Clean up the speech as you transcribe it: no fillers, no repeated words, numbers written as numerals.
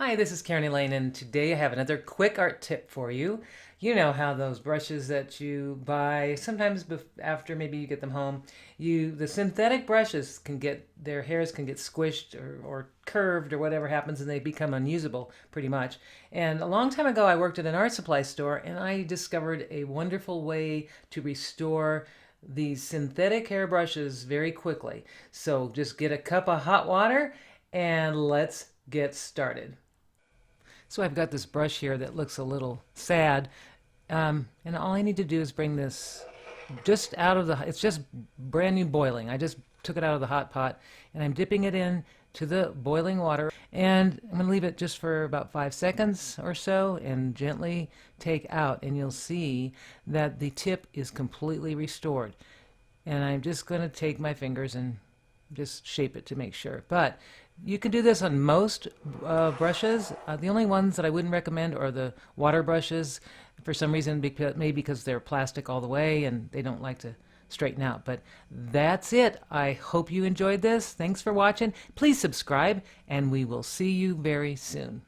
Hi, this is Elaine, and today I have another quick art tip for you. You know how those brushes that you buy, sometimes after maybe you get them home, the synthetic brushes can get, their hairs can get squished or curved or whatever happens, and they become unusable pretty much. And a long time ago, I worked at an art supply store, and I discovered a wonderful way to restore these synthetic hair brushes very quickly. So just get a cup of hot water and let's get started. So I've got this brush here that looks a little sad. And all I need to do is bring this just out of it's just brand new boiling. I just took it out of the hot pot and I'm dipping it in to the boiling water. And I'm going to leave it just for about 5 seconds or so and gently take out. And you'll see that the tip is completely restored. And I'm just going to take my fingers and just shape it to make sure. But you can do this on most brushes. The only ones that I wouldn't recommend are the water brushes, for some reason, maybe because they're plastic all the way and they don't like to straighten out. But that's it. I hope you enjoyed this. Thanks for watching. Please subscribe, and we will see you very soon.